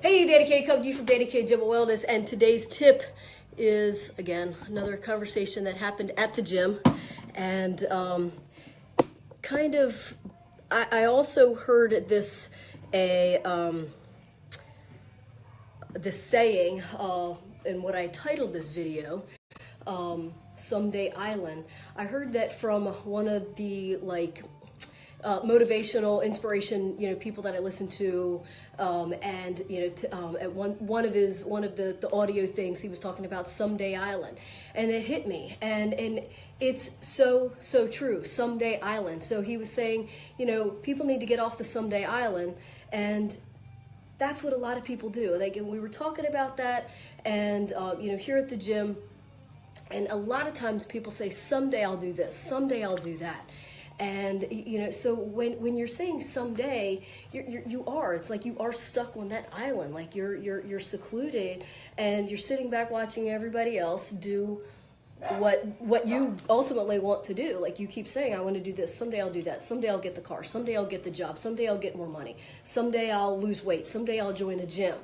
Hey, Dani K, coming to you from Dani K Gym and Wellness, and today's tip is, again, another conversation that happened at the gym, and I also heard this saying in what I titled this video, Someday Island. I heard that from one of the motivational, inspiration, people that I listen to, and at one of the audio things, he was talking about Someday Island, and it hit me, and it's so true. Someday Island. So he was saying, people need to get off the Someday Island, and that's what a lot of people do. We were talking about that, and here at the gym, and a lot of times people say, someday I'll do this, someday I'll do that. And so when you're saying someday, it's like you are stuck on that island, like you're secluded, and you're sitting back watching everybody else do what you ultimately want to do. Like you keep saying, I want to do this, someday I'll do that, someday I'll get the car, someday I'll get the job, someday I'll get more money, someday I'll lose weight, someday I'll join a gym.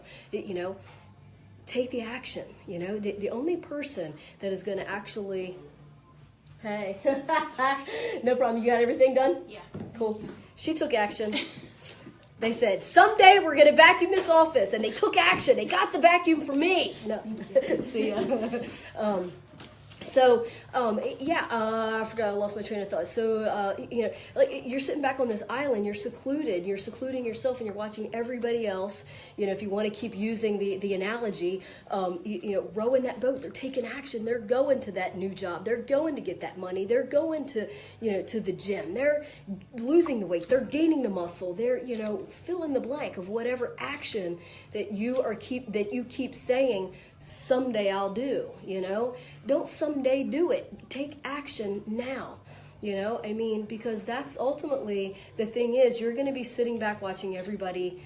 Take the action. The only person that is going to actually... Hey, no problem. You got everything done? Yeah. Cool. She took action. They said, someday we're going to vacuum this office. And they took action. They got the vacuum for me. No. See ya. I forgot, I lost my train of thought. So, you're sitting back on this island, you're secluded, you're secluding yourself, and you're watching everybody else. If you want to keep using the analogy, rowing that boat, they're taking action, they're going to that new job, they're going to get that money, they're going to, to the gym, they're losing the weight, they're gaining the muscle, they're, fill in the blank of whatever action that you keep saying, someday I'll do. Don't someday do it. Take action now. Because that's ultimately the thing is, you're going to be sitting back watching everybody,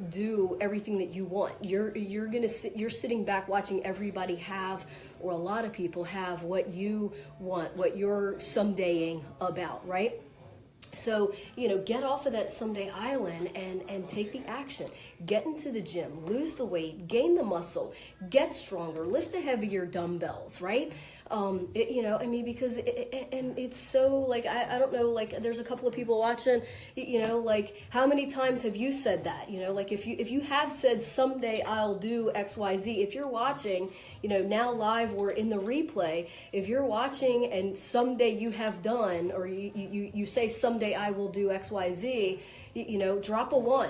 do everything that you want. You're sitting back watching everybody have, or a lot of people have, what you want, what you're somedaying about, right? So, get off of that someday island and take the action. Get into the gym, lose the weight, gain the muscle, get stronger, lift the heavier dumbbells, right? Because it's so, I don't know, there's a couple of people watching, how many times have you said that? If you have said someday I'll do XYZ, if you're watching, now live or in the replay, if you're watching and someday you have done, or you say someday I will do XYZ, drop a 1.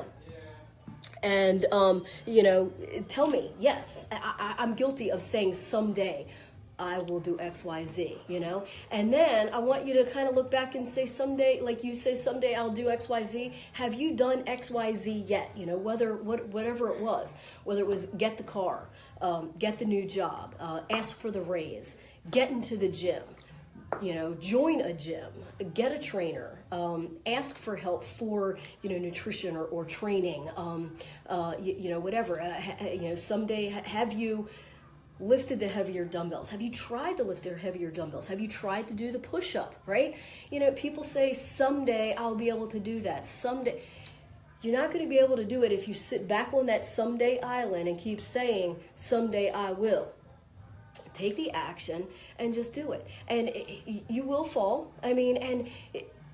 And, tell me, yes, I'm guilty of saying someday I will do XYZ, and then I want you to kind of look back and say someday, like you say someday I'll do XYZ. Have you done XYZ yet? Whatever it was, whether it was get the car, get the new job, ask for the raise, get into the gym, join a gym, get a trainer, ask for help for, nutrition or training, whatever. Someday, have you lifted the heavier dumbbells? Have you tried to lift the heavier dumbbells? Have you tried to do the push-up, right? People say, someday I'll be able to do that. Someday. You're not going to be able to do it if you sit back on that someday island and keep saying, someday I will. Take the action and just do it. And you will fall.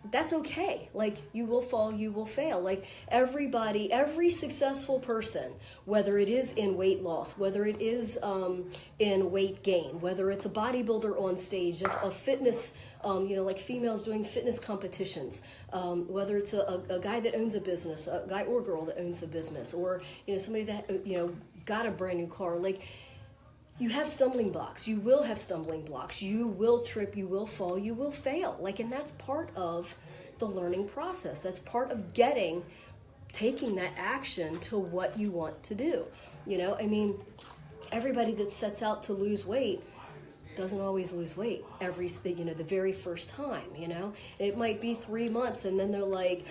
That's okay. You will fall, you will fail. Every successful person, whether it is in weight loss, whether it is in weight gain, whether it's a bodybuilder on stage, a fitness, females doing fitness competitions, whether it's a guy that owns a business, a guy or girl that owns a business, or, somebody that, got a brand new car, you have stumbling blocks. You will have stumbling blocks. You will trip. You will fall. You will fail. And that's part of the learning process. That's part of taking that action to what you want to do. Everybody that sets out to lose weight doesn't always lose weight the very first time. It might be 3 months, and then they're like,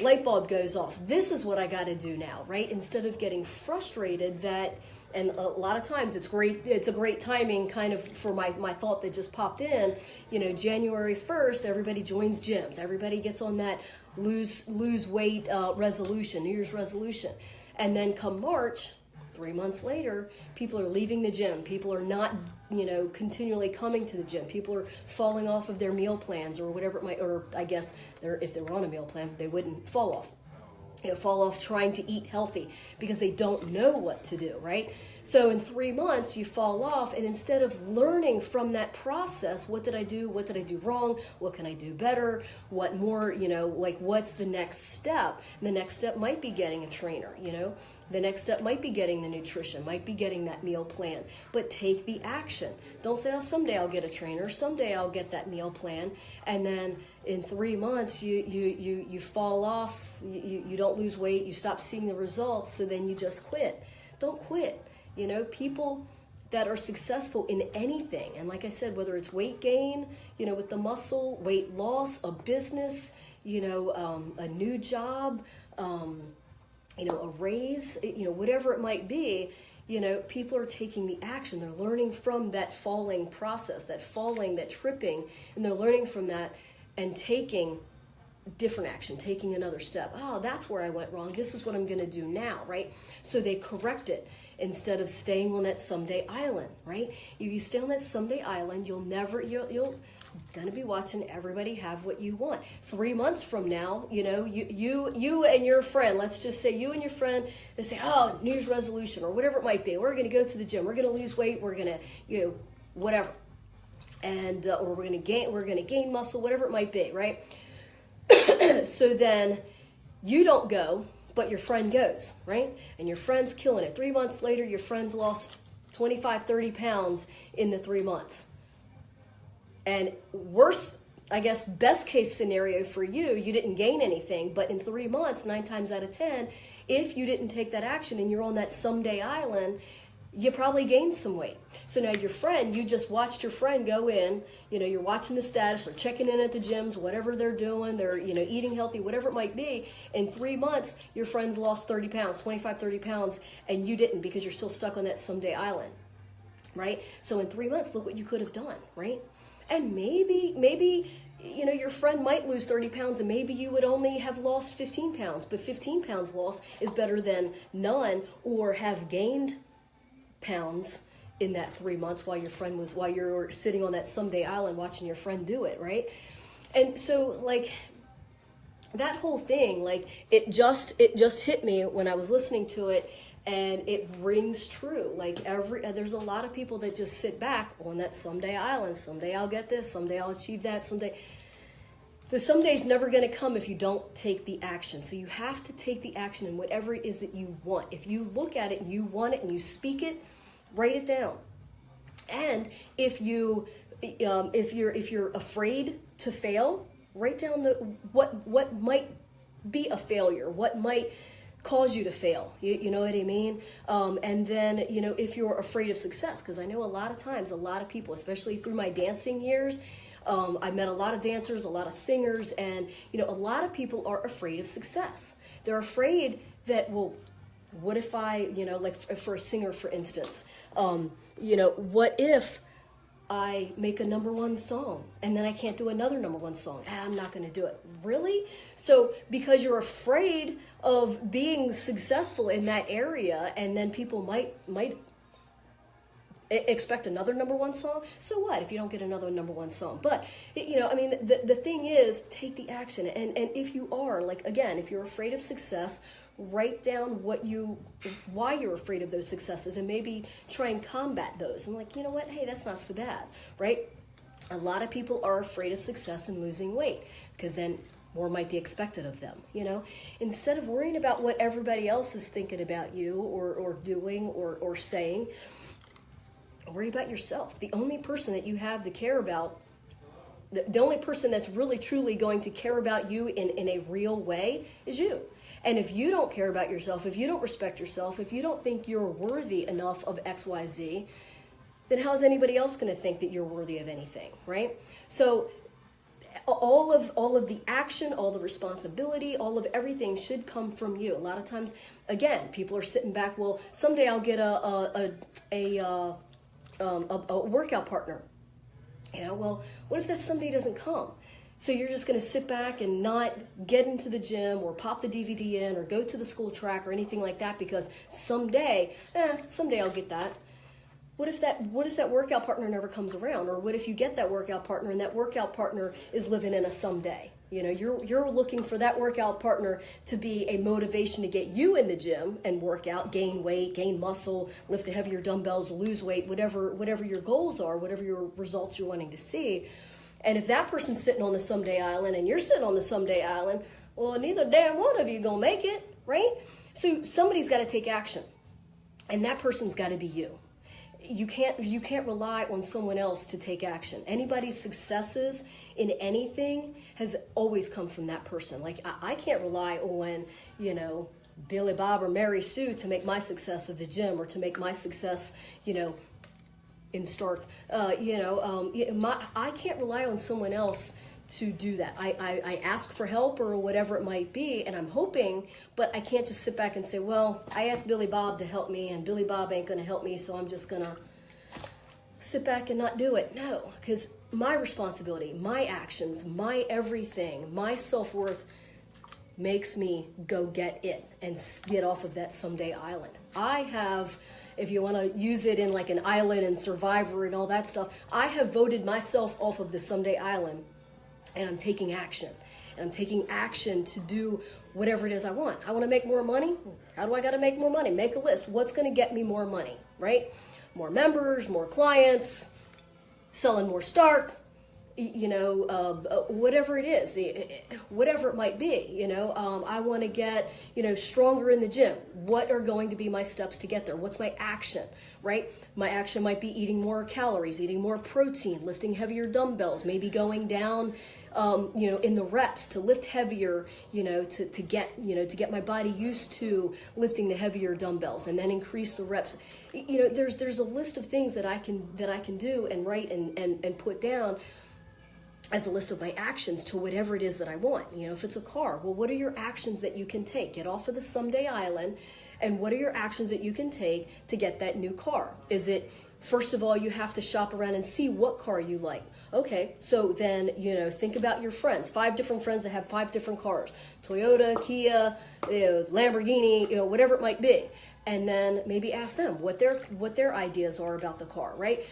light bulb goes off. This is what I got to do now, right? Instead of getting frustrated that. And a lot of times it's a great timing kind of for my thought that just popped in, January 1st, everybody joins gyms. Everybody gets on that lose weight resolution, New Year's resolution. And then come March, 3 months later, people are leaving the gym. People are not, continually coming to the gym. People are falling off of their meal plans or whatever it might, or I guess if they were on a meal plan, they wouldn't fall off. Fall off trying to eat healthy because they don't know what to do, right? So in 3 months, you fall off, and instead of learning from that process, what did I do? What did I do wrong? What can I do better? What more, what's the next step? And the next step might be getting a trainer, The next step might be getting the nutrition, might be getting that meal plan, but take the action. Don't say, oh, someday I'll get a trainer, someday I'll get that meal plan, and then in 3 months you fall off, you don't lose weight, you stop seeing the results, so then you just quit. Don't quit. People that are successful in anything, and like I said, whether it's weight gain, with the muscle, weight loss, a business, a new job, a raise, whatever it might be, people are taking the action. They're learning from that falling process, that tripping, and they're learning from that and taking different action, taking another step. Oh, that's where I went wrong. This is what I'm going to do now, right? So they correct it instead of staying on that someday island, right? If you stay on that someday island, you're going to be watching everybody have what you want. 3 months from now, you and your friend, let's just say you and your friend, they say, oh, New Year's resolution or whatever it might be. We're going to go to the gym. We're going to lose weight. We're going to, whatever. And, or we're going to gain muscle, whatever it might be, right? So then you don't go, but your friend goes, right? And your friend's killing it. 3 months later, your friend's lost 25, 30 pounds in the 3 months. And worst, I guess, best case scenario for you, you didn't gain anything, but in 3 months, 9 times out of 10, if you didn't take that action and you're on that someday island, you probably gained some weight. So now your friend, you just watched your friend go in, you're watching the status, they're checking in at the gyms, whatever they're doing, they're, eating healthy, whatever it might be. In 3 months, your friend's lost 30 pounds, 25, 30 pounds, and you didn't because you're still stuck on that someday island, right? So in 3 months, look what you could have done, right? And maybe, your friend might lose 30 pounds and maybe you would only have lost 15 pounds, but 15 pounds lost is better than none or have gained pounds in that 3 months while you're sitting on that someday island watching your friend do it, right? And so that whole thing, it just hit me when I was listening to it, and it rings true. There's a lot of people that just sit back on that someday island. Someday I'll get this, someday I'll achieve that, someday. The someday's never going to come if you don't take the action. So you have to take the action in whatever it is that you want. If you look at it and you want it and you speak it, write it down. And if you're afraid to fail, write down what might be a failure, what might cause you to fail. You know what I mean? And then, if you're afraid of success, because I know a lot of times, a lot of people, especially through my dancing years, I met a lot of dancers, a lot of singers, and, a lot of people are afraid of success. They're afraid that, well, what if I, for a singer, for instance, what if I make a number one song and then I can't do another number one song? I'm not going to do it. Really? So because you're afraid of being successful in that area, and then people might expect another number one song. So what if you don't get another number one song? But, the thing is, take the action. And if you are, if you're afraid of success, write down why you're afraid of those successes and maybe try and combat those. I'm you know what? Hey, that's not so bad, right? A lot of people are afraid of success and losing weight because then more might be expected of them, Instead of worrying about what everybody else is thinking about you or doing or saying, worry about yourself. The only person that you have to care about, the only person that's really truly going to care about you in a real way is you. And if you don't care about yourself, if you don't respect yourself, if you don't think you're worthy enough of XYZ, then how is anybody else going to think that you're worthy of anything, right? So all of the action, all the responsibility, all of everything should come from you. A lot of times, again, people are sitting back, well, someday I'll get a workout partner. Well, what if that someday doesn't come? So you're just going to sit back and not get into the gym or pop the DVD in or go to the school track or anything like that because someday I'll get that. What if that workout partner never comes around? Or what if you get that workout partner and that workout partner is living in a someday? You know, you're looking for that workout partner to be a motivation to get you in the gym and work out, gain weight, gain muscle, lift heavier dumbbells, lose weight, whatever your goals are, whatever your results you're wanting to see. And if that person's sitting on the someday island and you're sitting on the someday island, well, neither damn one of you gonna make it, right? So somebody's got to take action, and that person's got to be you. You can't rely on someone else to take action. Anybody's successes in anything has always come from that person. Like I can't rely on, you know, Billy Bob or Mary Sue to make my success of the gym or to make my success, you know, in Stark. I can't rely on someone else to do that. I ask for help or whatever it might be, and I'm hoping, but I can't just sit back and say, well, I asked Billy Bob to help me, and Billy Bob ain't going to help me, so I'm just going to sit back and not do it. No, because my responsibility, my actions, my everything, my self-worth makes me go get it and get off of that someday island. I have, if you want to use it in like an island and Survivor and all that stuff, I have voted myself off of the someday island, and I'm taking action. And I'm taking action to do whatever it is I want. I want to make more money. How do I got to make more money? Make a list. What's going to get me more money, right? More members, more clients, selling more Stark, whatever it is, whatever it might be, I want to get, stronger in the gym. What are going to be my steps to get there? What's my action, right? My action might be eating more calories, eating more protein, lifting heavier dumbbells, maybe going down, in the reps to lift heavier, to get my body used to lifting the heavier dumbbells and then increase the reps. There's a list of things that I can do and write and put down as a list of my actions to whatever it is that I want. If it's a car, well, what are your actions that you can take? Get off of the someday island, and what are your actions that you can take to get that new car? Is it, first of all, you have to shop around and see what car you like. Okay, so then, think about your friends, 5 different friends that have 5 different cars, Toyota, Kia, Lamborghini, whatever it might be. And then maybe ask them what their ideas are about the car, right?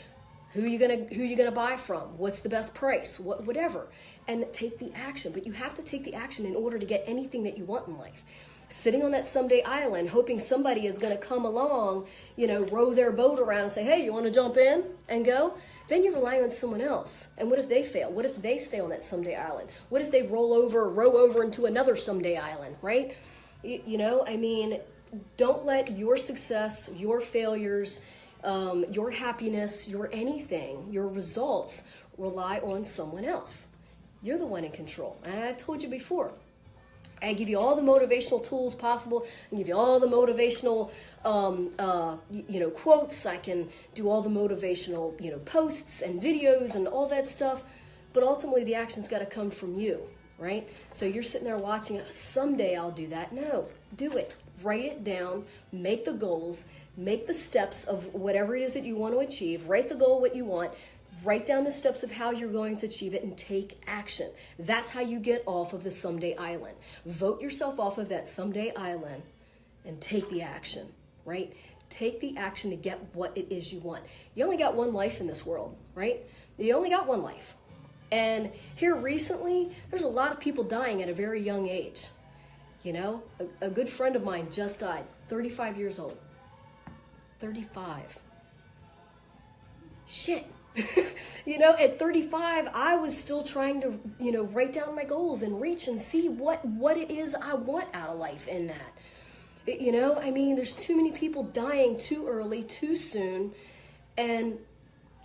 Who you gonna buy from? What's the best price? Whatever, and take the action. But you have to take the action in order to get anything that you want in life. Sitting on that someday island, hoping somebody is gonna come along, row their boat around and say, "Hey, you want to jump in and go?" Then you're relying on someone else. And what if they fail? What if they stay on that someday island? What if they row over into another someday island? Right? Don't let your success, your failures, your happiness, your anything, your results rely on someone else. You're the one in control. And I told you before, I give you all the motivational tools possible. I give you all the motivational, quotes. I can do all the motivational, posts and videos and all that stuff. But ultimately, the action's got to come from you, right? So you're sitting there watching, someday I'll do that. No, do it. Write it down. Make the goals. Make the steps of whatever it is that you want to achieve. Write the goal, what you want. Write down the steps of how you're going to achieve it and take action. That's how you get off of the someday island. Vote yourself off of that someday island and take the action, right? Take the action to get what it is you want. You only got one life in this world, right? You only got one life. And here recently, there's a lot of people dying at a very young age. A good friend of mine just died, 35 years old. 35. Shit. At 35, I was still trying to, write down my goals and reach and see what it is I want out of life in that. There's too many people dying too early, too soon, and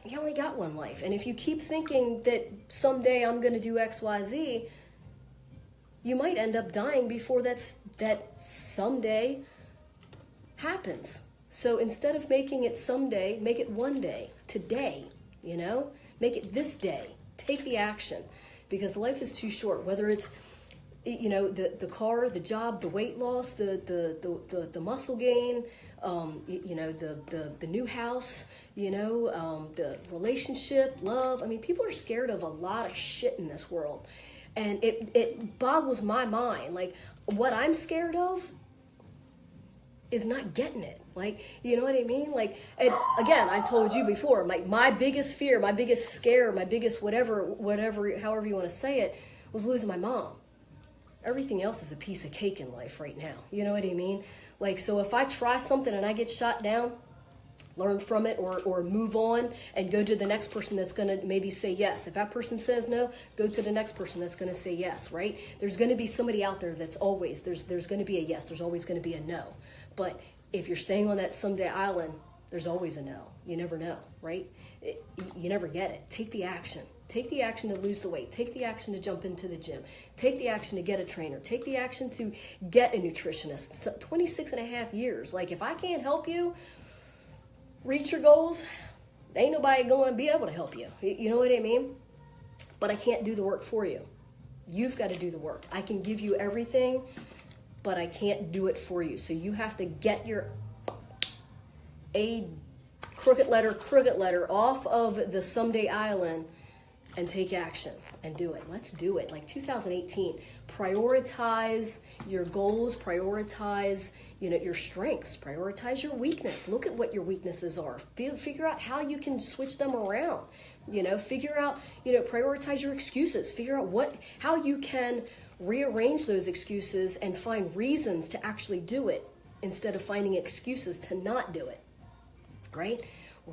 you only got one life. And if you keep thinking that someday I'm going to do X, Y, Z, you might end up dying before that someday happens. So instead of making it someday, make it one day, today, make it this day. Take the action, because life is too short. Whether it's, the car, the job, the weight loss, the muscle gain, the new house, the relationship, love. I mean, people are scared of a lot of shit in this world. And it boggles my mind. Like, what I'm scared of is not getting it. Like, you know what I mean? Like, and again, I told you before, my biggest fear, my biggest scare, my biggest whatever, however you want to say it, was losing my mom. Everything else is a piece of cake in life right now. You know what I mean? Like, so if I try something and I get shot down, learn from it or move on and go to the next person that's going to maybe say yes. If that person says no, go to the next person that's going to say yes, right? There's going to be somebody out there that's always, there's going to be a yes, there's always going to be a no. But if you're staying on that someday island, there's always a no. You never know, right? You never get it. Take the action. Take the action to lose the weight. Take the action to jump into the gym. Take the action to get a trainer. Take the action to get a nutritionist. 26 and a half years. Like, if I can't help you reach your goals, ain't nobody going to be able to help you. You know what I mean? But I can't do the work for you. You've got to do the work. I can give you everything, but I can't do it for you. So you have to get your crooked letter off of the someday island and take action and do it. Let's do it. Like 2018, prioritize your goals, prioritize, your strengths, prioritize your weakness. Look at what your weaknesses are. Figure out how you can switch them around. Figure out, prioritize your excuses. Figure out how you can rearrange those excuses and find reasons to actually do it instead of finding excuses to not do it. Right?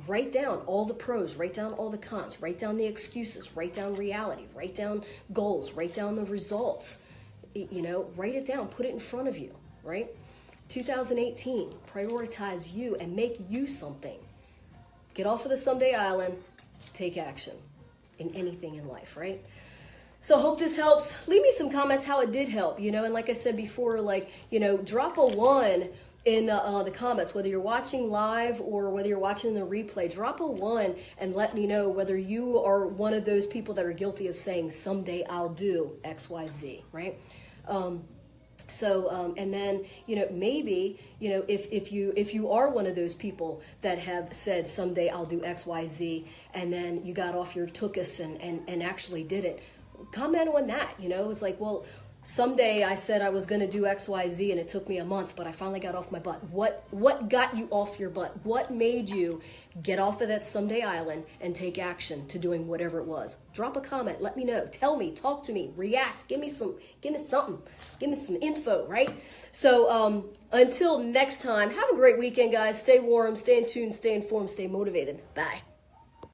Write down all the pros, write down all the cons, write down the excuses, write down reality, write down goals, write down the results. Write it down, put it in front of you, right? 2018, prioritize you and make you something. Get off of the someday island, take action in anything in life, right? So I hope this helps. Leave me some comments how it did help, and like I said before, drop a 1 in the comments, whether you're watching live or whether you're watching the replay. Drop a 1 and let me know whether you are one of those people that are guilty of saying, someday I'll do XYZ, right? And then, maybe, if you are one of those people that have said, someday I'll do XYZ, and then you got off your tuchus and actually did it, comment on that. It's like, well, someday I said I was going to do XYZ and it took me a month, but I finally got off my butt. What got you off your butt? What made you get off of that someday island and take action to doing whatever it was? Drop a comment. Let me know. Tell me. Talk to me. React. Give me something. Give me some info, right? So until next time, have a great weekend, guys. Stay warm, stay in tune, stay informed, stay motivated. Bye.